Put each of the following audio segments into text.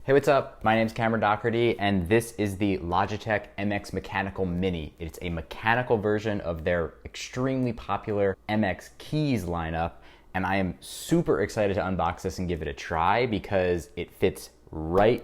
Hey, what's up? My name's Cameron Doherty, and this is the Logitech MX Mechanical Mini. It's a mechanical version of their extremely popular MX Keys lineup, and I am super excited to unbox this and give it a try because it fits right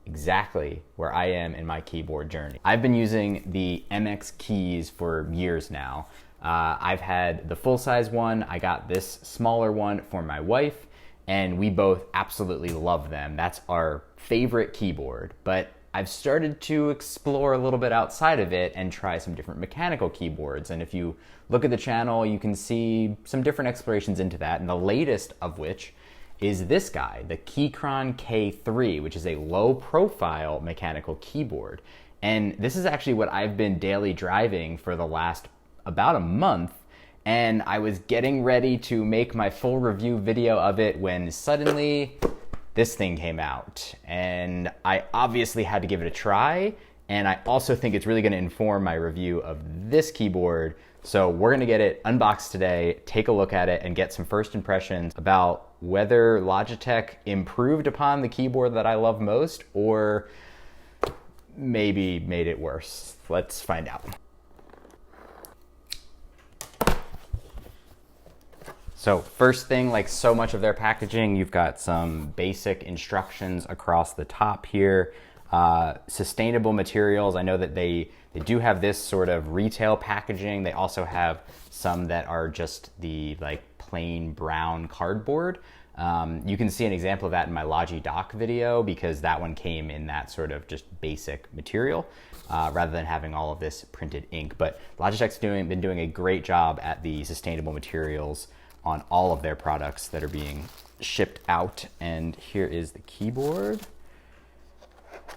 exactly where I am in my keyboard journey. I've been using the MX Keys for years now. I've had the full-size one. I got this smaller one for my wife, and we both absolutely love them. That's our favorite keyboard, but I've started to explore a little bit outside of it and try some different mechanical keyboards. And if you look at the channel, you can see some different explorations into that, and the latest of which is this guy, the Keychron K3, which is a low-profile mechanical keyboard. And this is actually what I've been daily driving for the last about a month, and I was getting ready to make my full review video of it when suddenly this thing came out. And I obviously had to give it a try, and I also think it's really gonna inform my review of this keyboard. So we're gonna get it unboxed today, take a look at it, and get some first impressions about whether Logitech improved upon the keyboard that I love most, or maybe made it worse. Let's find out. So first thing, like so much of their packaging, you've got some basic instructions across the top here. Sustainable materials. I know that they do have this sort of retail packaging. They also have some that are just the like plain brown cardboard. You can see an example of that in my Logi dock video because that one came in that sort of just basic material rather than having all of this printed ink. But Logitech's been doing a great job at the sustainable materials on all of their products that are being shipped out. And here is the keyboard.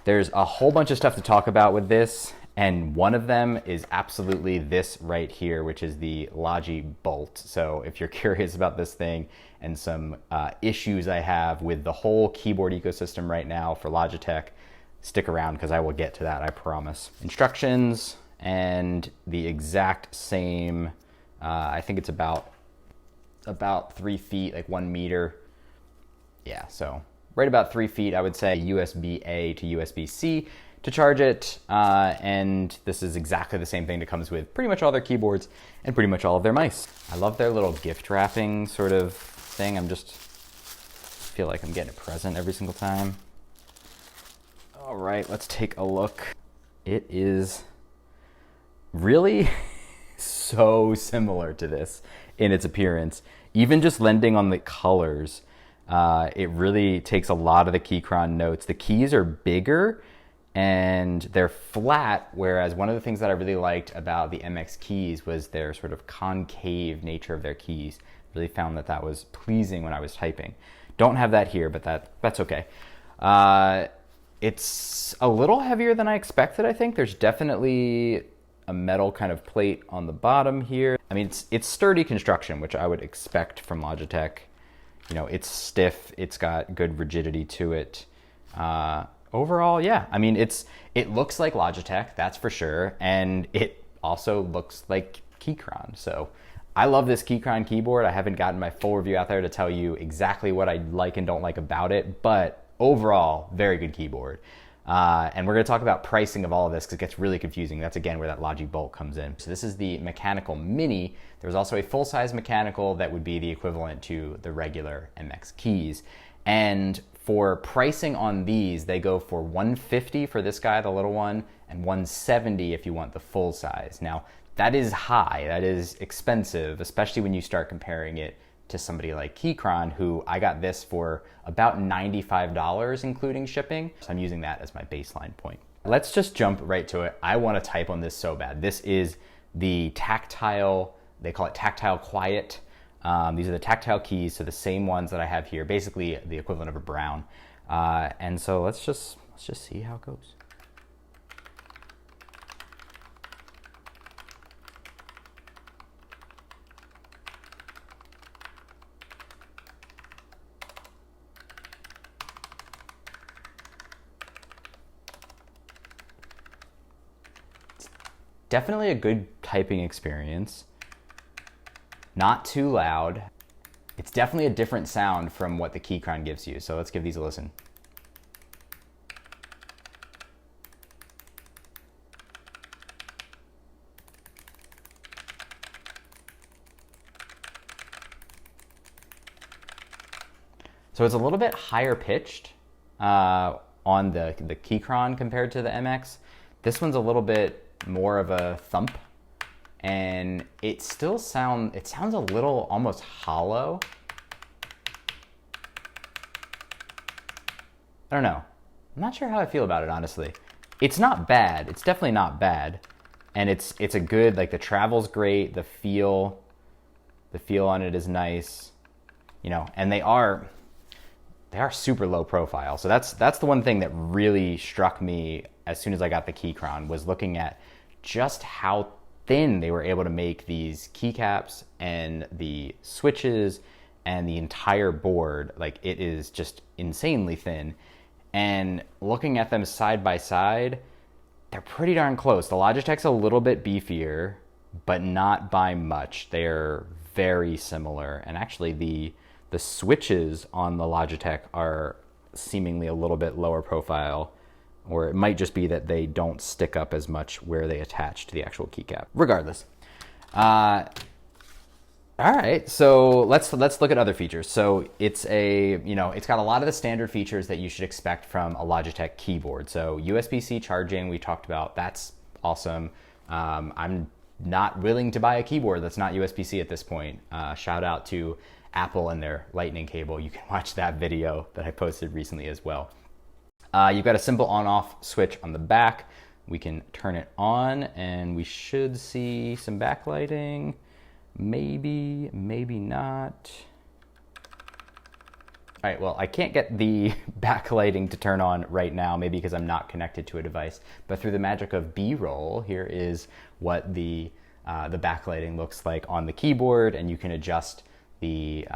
There's a whole bunch of stuff to talk about with this, and one of them is absolutely this right here, which is the Logi Bolt. So if you're curious about this thing and some issues I have with the whole keyboard ecosystem right now for Logitech, stick around because I will get to that, I promise. Instructions and the exact same, I think it's about 3 feet, like 1 meter. Yeah, so right about 3 feet, I would say USB-A to USB-C to charge it. And this is exactly the same thing that comes with pretty much all their keyboards and pretty much all of their mice. I love their little gift wrapping sort of thing. I feel like I'm getting a present every single time. All right, let's take a look. It is really so similar to this in its appearance. Even just lending on the colors, it really takes a lot of the Keychron notes. The keys are bigger and they're flat, whereas one of the things that I really liked about the MX Keys was their sort of concave nature of their keys. Really found that was pleasing when I was typing. Don't have that here, but that's okay. It's a little heavier than I expected, I think. There's definitely a metal kind of plate on the bottom here. I mean, it's sturdy construction, which I would expect from Logitech. You know, it's stiff, it's got good rigidity to it. Overall, yeah, I mean, it looks like Logitech, that's for sure, and it also looks like Keychron. So I love this Keychron keyboard. I haven't gotten my full review out there to tell you exactly what I like and don't like about it, but overall, very good keyboard. And we're going to talk about pricing of all of this because it gets really confusing. That's again where that Logi Bolt comes in. So this is the Mechanical Mini. There's also a full-size mechanical that would be the equivalent to the regular MX Keys. And for pricing on these, they go for $150 for this guy, the little one, and $170 if you want the full size. Now, that is high. That is expensive, especially when you start comparing it to somebody like Keychron, who I got this for about $95 including shipping. So I'm using that as my baseline point. Let's just jump right to it. I want to type on this so bad. This is the tactile, they call it tactile quiet. These are the tactile keys, so the same ones that I have here, basically the equivalent of a brown. And so let's just see how it goes. Definitely a good typing experience. Not too loud. It's definitely a different sound from what the Keychron gives you. So let's give these a listen. So it's a little bit higher pitched on the Keychron compared to the MX. This one's a little bit more of a thump, and it sounds a little almost hollow. I don't know. I'm not sure how I feel about it, honestly. It's not bad. It's definitely not bad. And it's a good, like, the travel's great, the feel on it is nice, you know, and they are super low profile. So that's the one thing that really struck me as soon as I got the Keychron, was looking at just how thin they were able to make these keycaps and the switches and the entire board. Like, it is just insanely thin. And looking at them side by side, they're pretty darn close. The Logitech's a little bit beefier, but not by much. They're very similar. And actually the switches on the Logitech are seemingly a little bit lower profile, or it might just be that they don't stick up as much where they attach to the actual keycap. Regardless. All right, so let's look at other features. So it's got a lot of the standard features that you should expect from a Logitech keyboard. So USB-C charging, we talked about, that's awesome. I'm not willing to buy a keyboard that's not USB-C at this point. Shout out to Apple and their lightning cable. You can watch that video that I posted recently as well. You've got a simple on-off switch on the back. We can turn it on and we should see some backlighting. Maybe, maybe not. All right, well, I can't get the backlighting to turn on right now, maybe because I'm not connected to a device, but through the magic of B-roll, here is what the backlighting looks like on the keyboard, and you can adjust the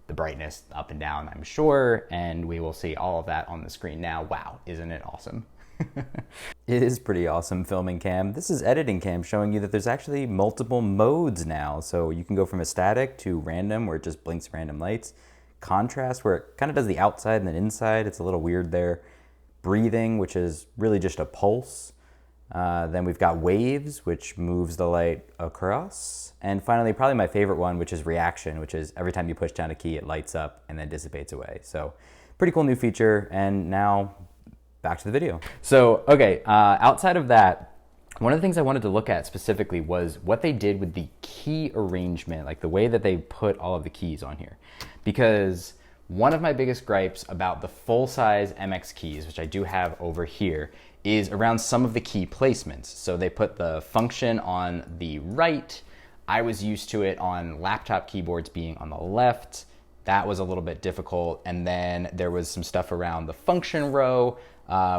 brightness up and down, I'm sure, and we will see all of that on the screen now. Wow, isn't it awesome? It is pretty awesome, filming cam. This is editing cam, showing you that there's actually multiple modes now. So you can go from a static to random, where it just blinks random lights. Contrast, where it kind of does the outside and then inside. It's a little weird there. Breathing, which is really just a pulse. Then we've got waves, which moves the light across. And finally, probably my favorite one, which is reaction, which is every time you push down a key, it lights up and then dissipates away. So pretty cool new feature. And now back to the video. So, okay, outside of that, one of the things I wanted to look at specifically was what they did with the key arrangement, like the way that they put all of the keys on here. Because one of my biggest gripes about the full-size MX keys, which I do have over here, is around some of the key placements. So they put the function on the right. I was used to it on laptop keyboards being on the left. That was a little bit difficult. And then there was some stuff around the function row,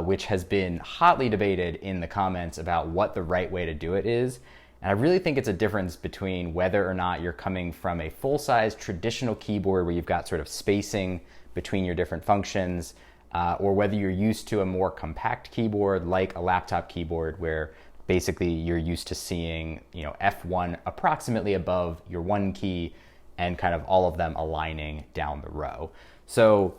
which has been hotly debated in the comments about what the right way to do it is. And I really think it's a difference between whether or not you're coming from a full-size traditional keyboard where you've got sort of spacing between your different functions, or whether you're used to a more compact keyboard like a laptop keyboard where basically you're used to seeing, F1 approximately above your one key and kind of all of them aligning down the row. So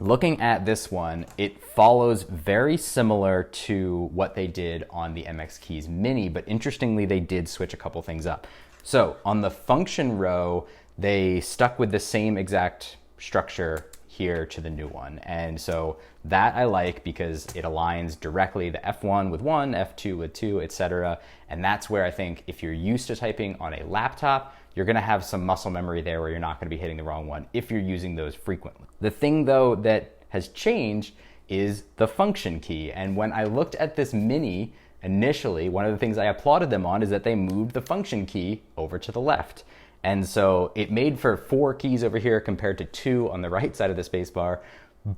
looking at this one, it follows very similar to what they did on the MX Keys Mini, but interestingly, they did switch a couple things up. So on the function row, they stuck with the same exact structure here to the new one. And so that I like because it aligns directly the F1 with 1, F2 with 2, etc. And that's where I think if you're used to typing on a laptop, you're gonna have some muscle memory there where you're not gonna be hitting the wrong one if you're using those frequently. The thing though that has changed is the function key. And when I looked at this Mini initially, one of the things I applauded them on is that they moved the function key over to the left. And so it made for 4 keys over here compared to 2 on the right side of the spacebar,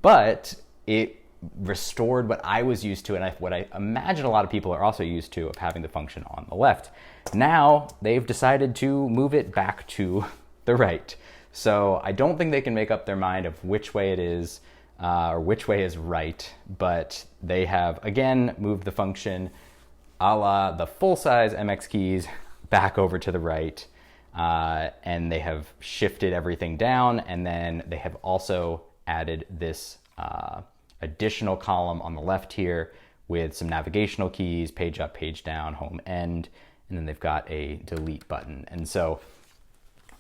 but it restored what I was used to and what I imagine a lot of people are also used to of having the function on the left. Now they've decided to move it back to the right. So I don't think they can make up their mind of which way it is or which way is right, but they have again moved the function a la the full-size MX keys back over to the right. And they have shifted everything down, and then they have also added this additional column on the left here with some navigational keys, page up, page down, home, end, and then they've got a delete button. And so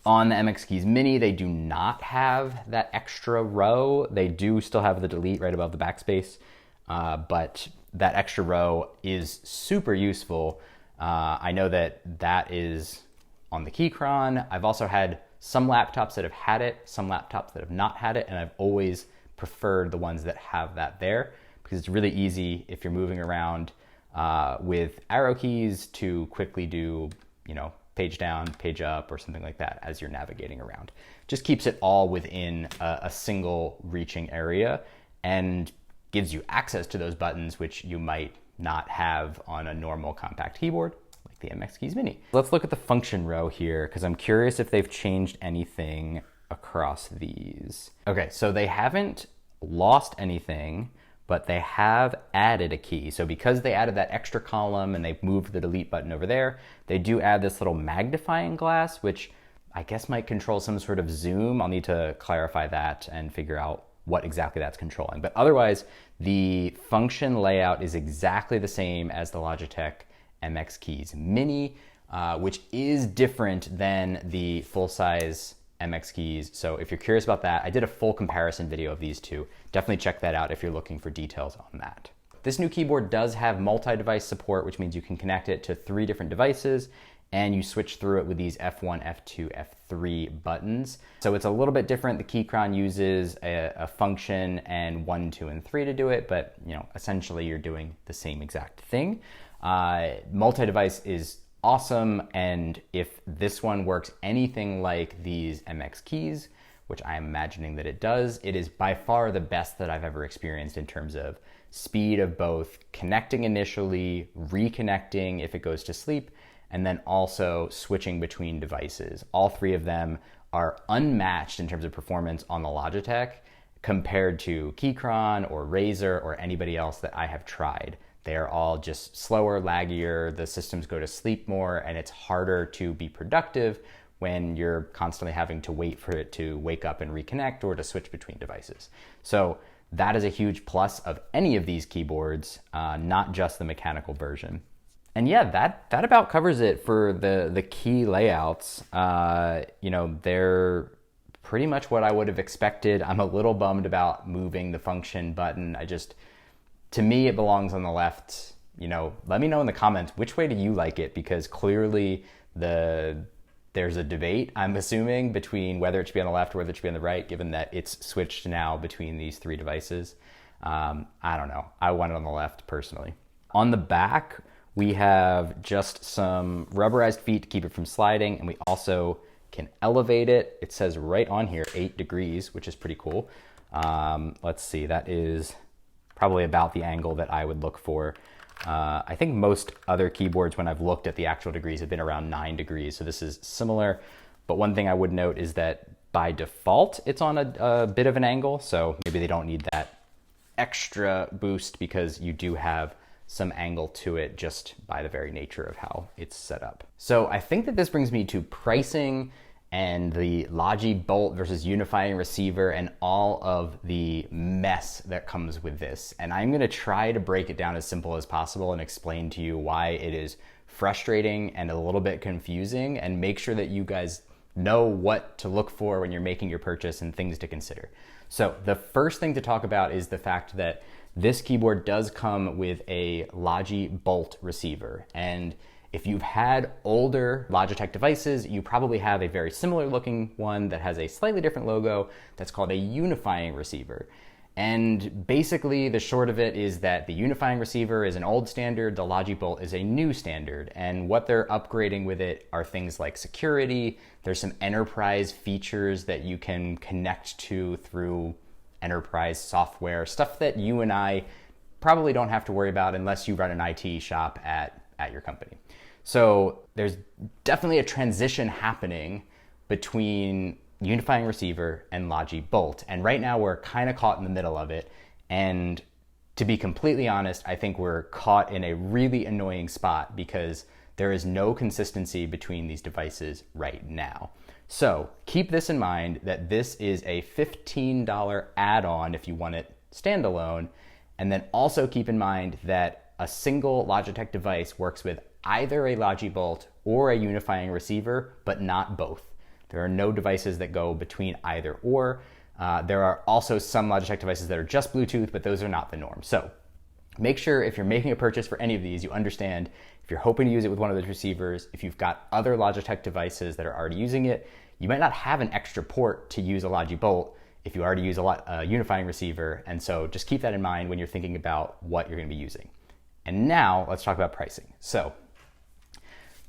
On the MX Keys Mini, they do not have that extra row. They do still have the delete right above the backspace, but that extra row is super useful. I know that that is on the Keychron. I've also had some laptops that have had it, some laptops that have not had it, and I've always preferred the ones that have that there because it's really easy if you're moving around with arrow keys to quickly do, page down, page up, or something like that as you're navigating around. Just keeps it all within a single reaching area and gives you access to those buttons, which you might not have on a normal compact keyboard like the MX Keys Mini. Let's look at the function row here because I'm curious if they've changed anything across these. Okay, so they haven't lost anything, but they have added a key. So because they added that extra column and they moved the delete button over there, they do add this little magnifying glass, which I guess might control some sort of zoom. I'll need to clarify that and figure out what exactly that's controlling. But otherwise, the function layout is exactly the same as the Logitech MX Keys Mini, which is different than the full-size MX Keys. So if you're curious about that, I did a full comparison video of these two. Definitely check that out if you're looking for details on that. This new keyboard does have multi-device support, which means you can connect it to 3 different devices and you switch through it with these F1, F2, F3 buttons. So it's a little bit different. The Keychron uses a function and 1, 2, and 3 to do it, but essentially you're doing the same exact thing. Multi-device is awesome, and if this one works anything like these MX Keys, which I'm imagining that it does, it is by far the best that I've ever experienced in terms of speed of both connecting initially, reconnecting if it goes to sleep, and then also switching between devices. All 3 of them are unmatched in terms of performance on the Logitech compared to Keychron or Razer or anybody else that I have tried. They are all just slower, laggier, the systems go to sleep more, and it's harder to be productive when you're constantly having to wait for it to wake up and reconnect or to switch between devices. So that is a huge plus of any of these keyboards, not just the mechanical version. And yeah, that about covers it for the key layouts. They're pretty much what I would have expected. I'm a little bummed about moving the function button. To me, it belongs on the left. Let me know in the comments, which way do you like it? Because clearly there's a debate, I'm assuming, between whether it should be on the left or whether it should be on the right, given that it's switched now between these 3 devices. I don't know. I want it on the left personally. On the back, we have just some rubberized feet to keep it from sliding, and we also can elevate it. It says right on here 8 degrees, which is pretty cool. Let's see, that is probably about the angle that I would look for. I think most other keyboards, when I've looked at the actual degrees, have been around 9 degrees. So this is similar. But one thing I would note is that by default, it's on a bit of an angle. So maybe they don't need that extra boost because you do have some angle to it just by the very nature of how it's set up. So I think that this brings me to pricing and the Logi Bolt versus Unifying Receiver and all of the mess that comes with this. And I'm gonna try to break it down as simple as possible and explain to you why it is frustrating and a little bit confusing, and make sure that you guys know what to look for when you're making your purchase and things to consider. So the first thing to talk about is the fact that this keyboard does come with a Logi Bolt receiver. And if you've had older Logitech devices, you probably have a very similar looking one that has a slightly different logo that's called a Unifying Receiver. And basically the short of it is that the Unifying Receiver is an old standard, the Logi Bolt is a new standard. And what they're upgrading with it are things like security. There's some enterprise features that you can connect to through enterprise software, stuff that you and I probably don't have to worry about unless you run an IT shop at your company. So there's definitely a transition happening between Unifying Receiver and Logi Bolt. And right now we're kind of caught in the middle of it. And to be completely honest, I think we're caught in a really annoying spot because there is no consistency between these devices right now. So keep this in mind that this is a $15 add-on if you want it standalone. And then also keep in mind that a single Logitech device works with either a Logi Bolt or a Unifying Receiver, but not both. There are no devices that go between either or. There are also some Logitech devices that are just Bluetooth, but those are not the norm. So make sure if you're making a purchase for any of these, you understand if you're hoping to use it with one of those receivers, if you've got other Logitech devices that are already using it, you might not have an extra port to use a Logi Bolt if you already use a unifying receiver. And so just keep that in mind when you're thinking about what you're going to be using. And now let's talk about pricing. So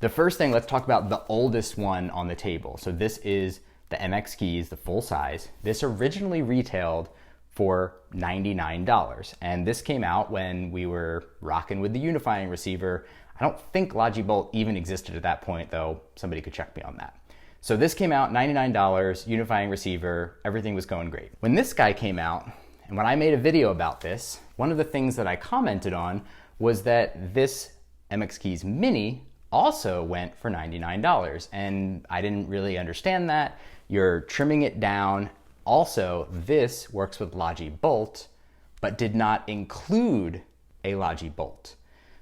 the first thing, let's talk about the oldest one on the table. So this is the MX Keys, the full size. This originally retailed for $99. And this came out when we were rocking with the unifying receiver. I don't think Logi Bolt even existed at that point, though. Somebody could check me on that. So this came out, $99, unifying receiver, everything was going great. When this guy came out, and when I made a video about this, one of the things that I commented on was that this MX Keys Mini also went for $99. And I didn't really understand that. You're trimming it down. Also, this works with Logi Bolt, but did not include a Logi Bolt.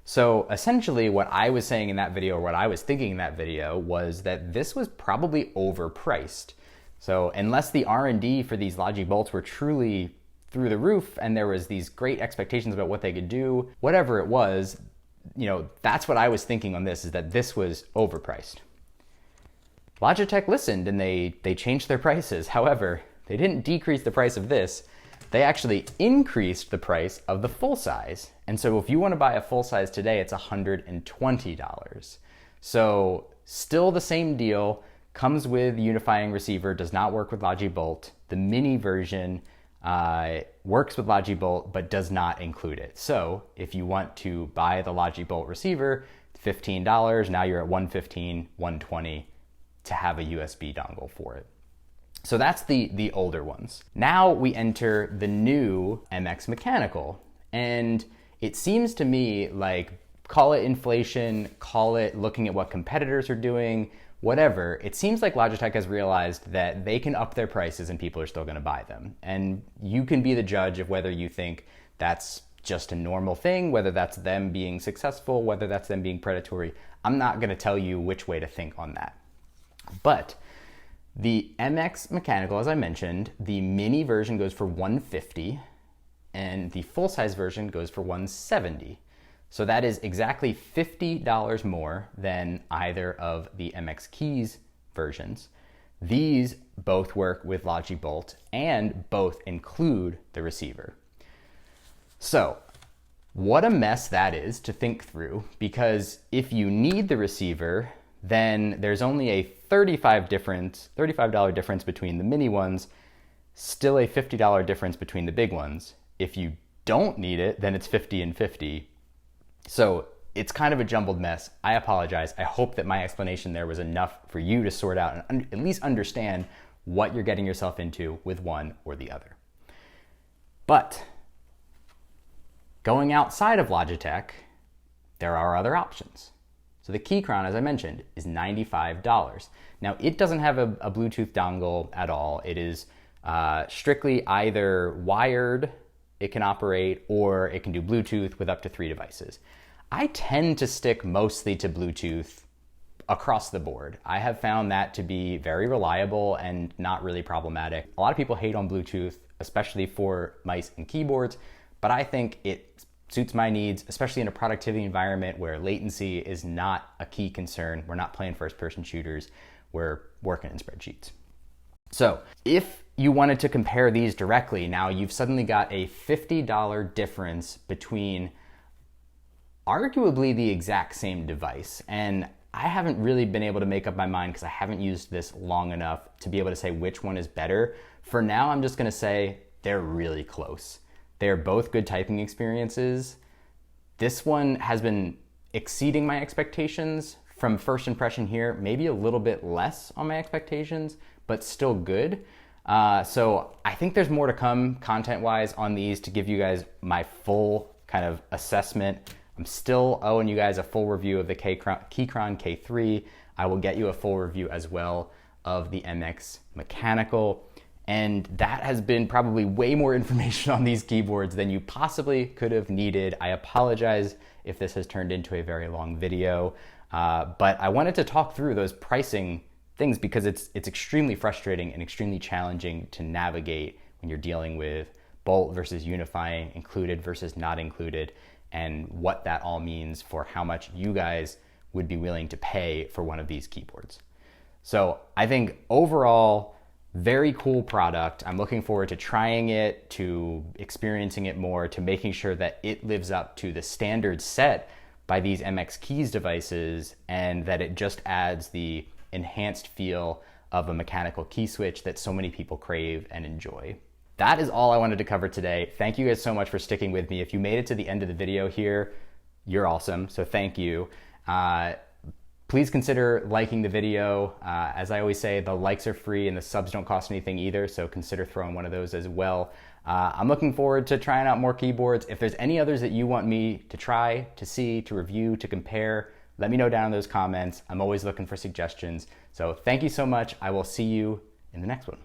So essentially what I was saying in that video, or what I was thinking in that video, was that this was probably overpriced. So unless the R&D for these Logi Bolts were truly through the roof and there was these great expectations about what they could do, whatever it was, that's what I was thinking on this, is that this was overpriced. Logitech listened and they changed their prices. However, they didn't decrease the price of this. They actually increased the price of the full size. And so if you want to buy a full size today, it's $120. So still the same deal, comes with unifying receiver, does not work with Logi Bolt. The mini version works with Logi Bolt, but does not include it. So if you want to buy the Logi Bolt receiver, $15, now you're at $115, $120 to have a USB dongle for it. So that's the older ones. Now we enter the new MX Mechanical. And it seems to me like, call it inflation, call it looking at what competitors are doing, whatever. It seems like Logitech has realized that they can up their prices and people are still gonna buy them. And you can be the judge of whether you think that's just a normal thing, whether that's them being successful, whether that's them being predatory. I'm not gonna tell you which way to think on that. But the MX Mechanical, as I mentioned, the mini version goes for $150 and the full-size version goes for $170. So that is exactly $50 more than either of the MX Keys versions. These both work with Logi Bolt and both include the receiver. So what a mess that is to think through, because if you need the receiver, then there's only a $35 difference between the mini ones, still a $50 difference between the big ones. If you don't need it, then it's 50 and 50. So it's kind of a jumbled mess. I apologize. I hope that my explanation there was enough for you to sort out and at least understand what you're getting yourself into with one or the other. But going outside of Logitech, there are other options. So the Keychron, as I mentioned, is $95. Now it doesn't have a Bluetooth dongle at all. It is strictly either wired, it can operate, or it can do Bluetooth with up to 3 devices. I tend to stick mostly to Bluetooth across the board. I have found that to be very reliable and not really problematic. A lot of people hate on Bluetooth, especially for mice and keyboards, but I think it suits my needs, especially in a productivity environment where latency is not a key concern. We're not playing first-person shooters. We're working in spreadsheets. So if you wanted to compare these directly, now you've suddenly got a $50 difference between arguably the exact same device. And I haven't really been able to make up my mind because I haven't used this long enough to be able to say which one is better. For now, I'm just gonna say they're really close. They're both good typing experiences. This one has been exceeding my expectations from first impression here, maybe a little bit less on my expectations, but still good. So I think there's more to come content-wise on these to give you guys my full kind of assessment. I'm still owing you guys a full review of the Keychron K3. I will get you a full review as well of the MX Mechanical. And that has been probably way more information on these keyboards than you possibly could have needed. I apologize if this has turned into a very long video, but I wanted to talk through those pricing things because it's extremely frustrating and extremely challenging to navigate when you're dealing with Bolt versus Unifying, included versus not included, and what that all means for how much you guys would be willing to pay for one of these keyboards. So I think overall, very cool product. I'm looking forward to trying it, to experiencing it more, to making sure that it lives up to the standards set by these MX Keys devices, and that it just adds the enhanced feel of a mechanical key switch that so many people crave and enjoy. That is all I wanted to cover today. Thank you guys so much for sticking with me. If you made it to the end of the video here, you're awesome, so thank you. Please consider liking the video. As I always say, the likes are free and the subs don't cost anything either, so consider throwing one of those as well. I'm looking forward to trying out more keyboards. If there's any others that you want me to try, to see, to review, to compare, let me know down in those comments. I'm always looking for suggestions. So thank you so much. I will see you in the next one.